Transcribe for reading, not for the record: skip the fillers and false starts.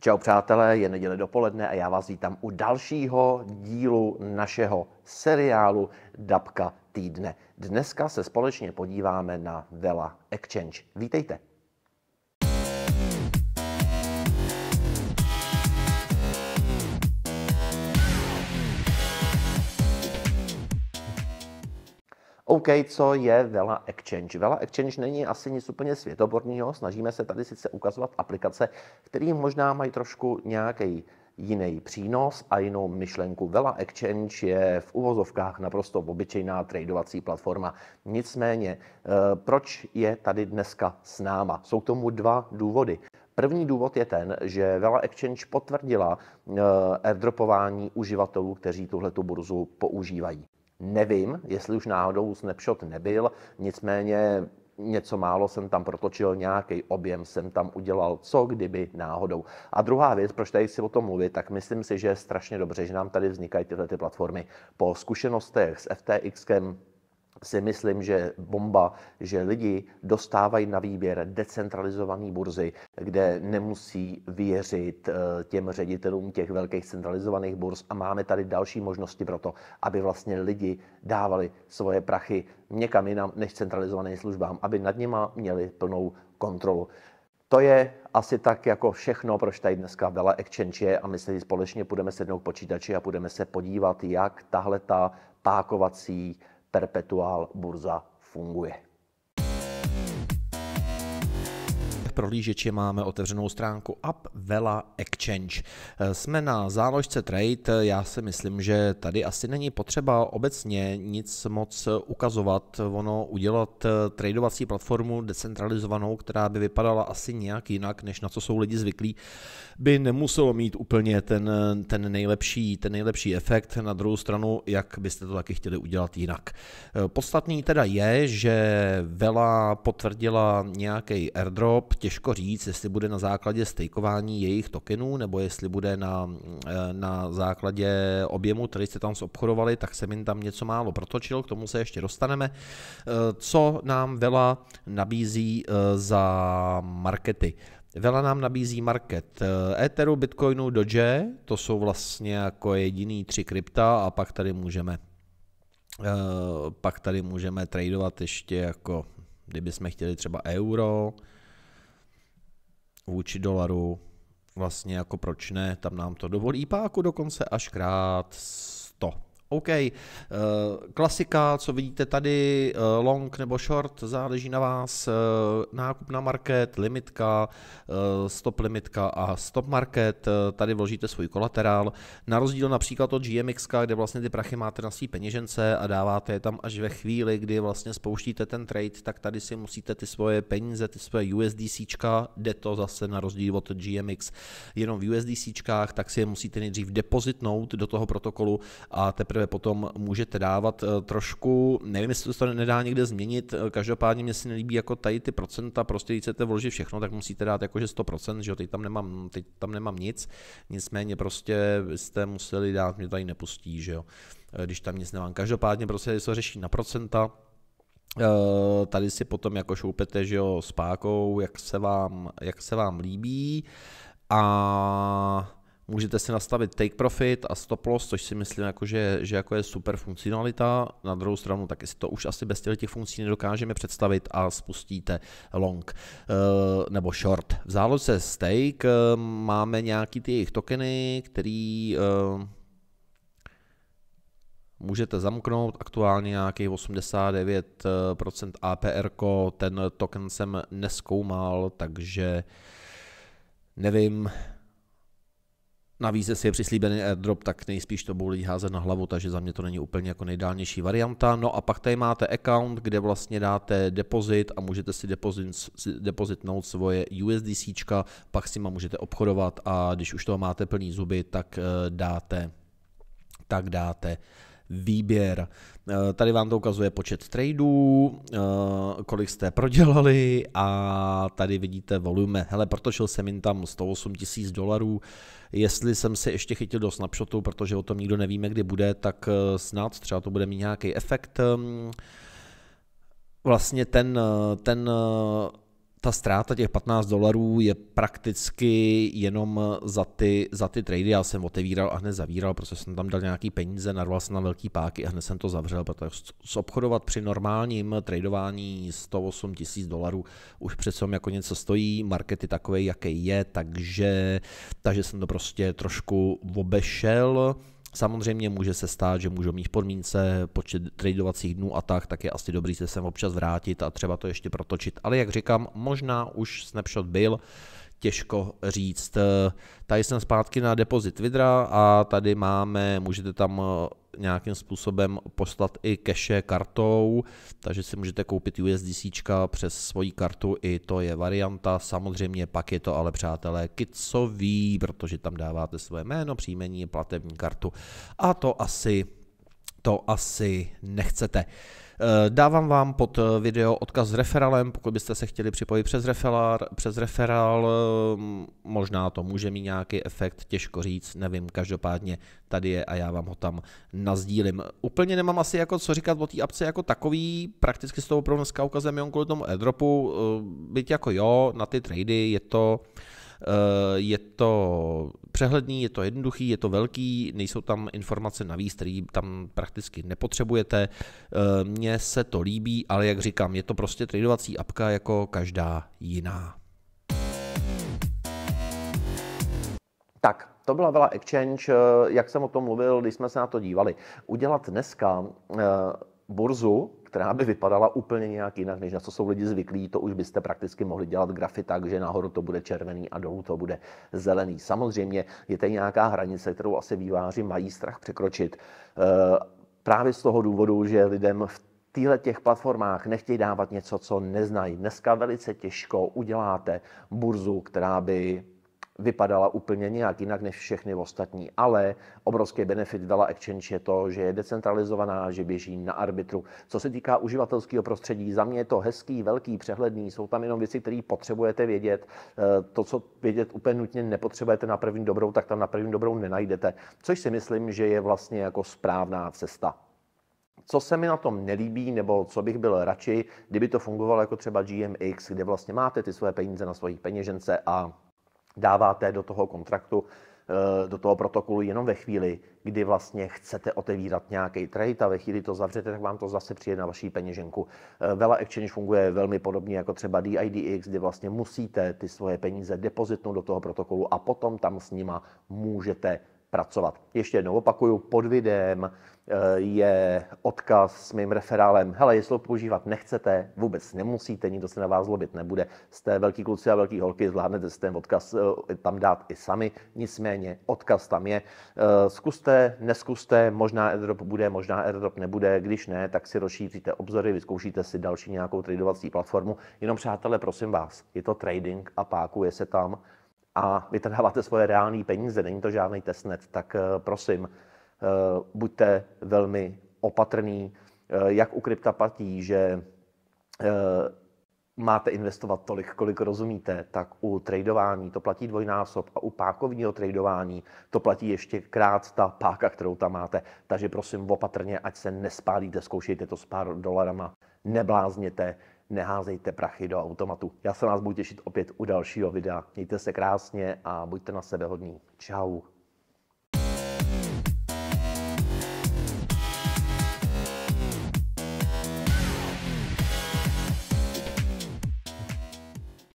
Čau přátelé, je neděle dopoledne a já vás vítám u dalšího dílu našeho seriálu Dabka týdne. Dneska se společně podíváme na Vela Exchange. Vítejte. OK, co je Vela Exchange? Vela Exchange není asi nic úplně světoborného, snažíme se tady sice ukazovat aplikace, které možná mají trošku nějaký jiný přínos a jinou myšlenku. Vela Exchange je v uvozovkách naprosto obyčejná tradovací platforma. Nicméně, proč je tady dneska s náma? Jsou k tomu dva důvody. První důvod je ten, že Vela Exchange potvrdila airdropování uživatelů, kteří tuhletu burzu používají. Nevím, jestli už náhodou snapshot nebyl, nicméně něco málo jsem tam protočil, nějaký objem jsem tam udělal, co kdyby náhodou. A druhá věc, proč tady si o tom mluvit, tak myslím si, že je strašně dobře, že nám tady vznikají tyhle platformy. Po zkušenostech s FTXkem si myslím, že bomba, že lidi dostávají na výběr decentralizované burzy, kde nemusí věřit těm ředitelům těch velkých centralizovaných burz a máme tady další možnosti pro to, aby vlastně lidi dávali svoje prachy někam jinam než centralizovaným službám, aby nad nima měli plnou kontrolu. To je asi tak jako všechno, proč tady dneska Vela Exchange je a my si společně půjdeme sednout k počítači a budeme se podívat, jak tahle ta pákovací perpetuál burza funguje. V prohlížeči máme otevřenou stránku App Vela Exchange. Jsme na záložce Trade, já si myslím, že tady asi není potřeba obecně nic moc ukazovat, udělat tradovací platformu decentralizovanou, která by vypadala asi nějak jinak, než na co jsou lidi zvyklí, by nemuselo mít úplně ten nejlepší efekt. Na druhou stranu, jak byste to taky chtěli udělat jinak. Podstatný teda je, že Vela potvrdila nějaký airdrop, těžko říct, jestli bude na základě stakeování jejich tokenů, nebo jestli bude na základě objemu, který jste tam zobchodovali, tak jsem jim tam něco málo protočil, k tomu se ještě dostaneme. Co nám Vela nabízí za markety? Vela nám nabízí market Etheru, Bitcoinu, Doge, to jsou vlastně jako jediný 3 krypta a pak tady můžeme tradovat ještě jako, kdybychom chtěli třeba euro vůči dolaru, vlastně jako proč ne, tam nám to dovolí páku dokonce až krát 100. OK, klasika, co vidíte tady, long nebo short, záleží na vás, nákup na market, limitka, stop limitka a stop market, tady vložíte svůj kolaterál, na rozdíl například od GMX, kde vlastně ty prachy máte na svý peněžence a dáváte je tam až ve chvíli, kdy vlastně spouštíte ten trade, tak tady si musíte ty svoje peníze, ty svoje USDCčka, jde to zase na rozdíl od GMX, jenom v USDCčkách, tak si je musíte nejdřív depozitnout do toho protokolu a teprve potom můžete dávat trošku, nevím, jestli to nedá někde změnit, každopádně mě si nelíbí jako tady ty procenta, prostě když chcete vložit všechno, tak musíte dát jakože 100%, že jo, teď tam nemám nic, nicméně prostě jste museli dát, mě tady nepustí, že jo, když tam nic nemám, každopádně prostě se řeší na procenta, tady si potom jako šoupete, že jo, s pákou, jak se vám líbí a můžete si nastavit take profit a stop loss, což si myslím, že jako je super funkcionalita. Na druhou stranu taky si to už asi bez těch funkcí nedokážeme představit a spustíte long nebo short. V záložce stake máme nějaký ty jejich tokeny, který můžete zamknout, aktuálně nějakých 89% APR, ten token jsem nezkoumal, takže nevím. Navíc, jestli je přislíbený airdrop, tak nejspíš to budou lidi házet na hlavu, takže za mě to není úplně jako nejdálnější varianta. No a pak tady máte account, kde vlastně dáte depozit a můžete si depozitnout svoje USDCčka, pak s nima můžete obchodovat a když už toho máte plný zuby, tak dáte výběr. Tady vám to ukazuje počet tradeů, kolik jste prodělali a tady vidíte volume. Hele, protočil jsem jim tam $108,000. Jestli jsem se ještě chytil do snapshotu, protože o tom nikdo nevíme, kdy bude, tak snad třeba to bude mít nějaký efekt. Vlastně ten ta ztráta těch $15 je prakticky jenom za ty trady. Já jsem otevíral a hned zavíral, protože jsem tam dal nějaký peníze, narval jsem na velký páky a hned jsem to zavřel, protože obchodovat při normálním tradování $108 000 už přece jako něco stojí, market je takový, jaký je, takže jsem to prostě trošku obešel. Samozřejmě může se stát, že můžou mít v podmínce počet tradovacích dnů a tak je asi dobrý se sem občas vrátit a třeba to ještě protočit. Ale jak říkám, možná už snapshot byl, těžko říct. Tady jsem zpátky na deposit Vidra a tady máme, můžete tam nějakým způsobem poslat i cache kartou, takže si můžete koupit USDCčka přes svoji kartu, i to je varianta. Samozřejmě pak je to ale, přátelé, kicový, protože tam dáváte své jméno, příjmení, platební kartu a to asi nechcete. Dávám vám pod video odkaz s referálem, pokud byste se chtěli připojit přes referál, možná to může mít nějaký efekt, těžko říct, nevím, každopádně tady je a já vám ho tam nazdílím. Úplně nemám asi jako co říkat o té apce jako takový, prakticky s tou opravdu dneska ukazem jen kvůli tomu airdropu, byť jako jo, na ty trady je to přehledný, je to jednoduchý, je to velký, nejsou tam informace navíc, které tam prakticky nepotřebujete. Mně se to líbí, ale jak říkám, je to prostě tradovací apka jako každá jiná. Tak, to byla Vela Exchange, jak jsem o tom mluvil, když jsme se na to dívali. Udělat dneska burzu, která by vypadala úplně nějak jinak, než na co jsou lidi zvyklí, to už byste prakticky mohli dělat grafy tak, že nahoru to bude červený a dolů to bude zelený. Samozřejmě je tady nějaká hranice, kterou asi vývojáři mají strach překročit. Právě z toho důvodu, že lidem v těch platformách nechtějí dávat něco, co neznají. Dneska velice těžko uděláte burzu, která by vypadala úplně nějak jinak než všechny ostatní, ale obrovský benefit Vela Exchange je to, že je decentralizovaná, že běží na arbitru. Co se týká uživatelského prostředí, za mě je to hezký, velký, přehledný, jsou tam jenom věci, které potřebujete vědět. To, co vědět úplně nutně nepotřebujete na první dobrou, tak tam na první dobrou nenajdete, což si myslím, že je vlastně jako správná cesta. Co se mi na tom nelíbí, nebo co bych byl radši, kdyby to fungovalo jako třeba GMX, kde vlastně máte ty své peníze na svojí peněžence a dáváte do toho kontraktu, do toho protokolu jenom ve chvíli, kdy vlastně chcete otevírat nějaký trade a ve chvíli to zavřete, tak vám to zase přijde na vaší peněženku. Vela Exchange funguje velmi podobně jako třeba DIDX, kdy vlastně musíte ty svoje peníze depozitnout do toho protokolu a potom tam s nima můžete pracovat. Ještě jednou opakuju, pod videem je odkaz s mým referálem. Hele, jestli ho používat nechcete, vůbec nemusíte, nikdo se na vás zlobit nebude. Jste velký kluci a velký holky, zvládnete si ten odkaz tam dát i sami, nicméně odkaz tam je. Zkuste, neskuste, možná airdrop bude, možná airdrop nebude, když ne, tak si rozšíříte obzory, vyzkoušíte si další nějakou tradovací platformu. Jenom přátelé, prosím vás, je to trading a pákuje se tam a vy tam dáváte svoje reální peníze, není to žádný testnet, tak prosím, buďte velmi opatrný. Jak u krypta platí, že máte investovat tolik, kolik rozumíte, tak u tradování to platí dvojnásob a u pákovního tradování to platí ještě krát ta páka, kterou tam máte. Takže prosím opatrně, ať se nespálíte, zkoušejte to s pár dolarama, neblázněte, neházejte prachy do automatu. Já se vás budu těšit opět u dalšího videa. Mějte se krásně a buďte na sebe hodní. Čau.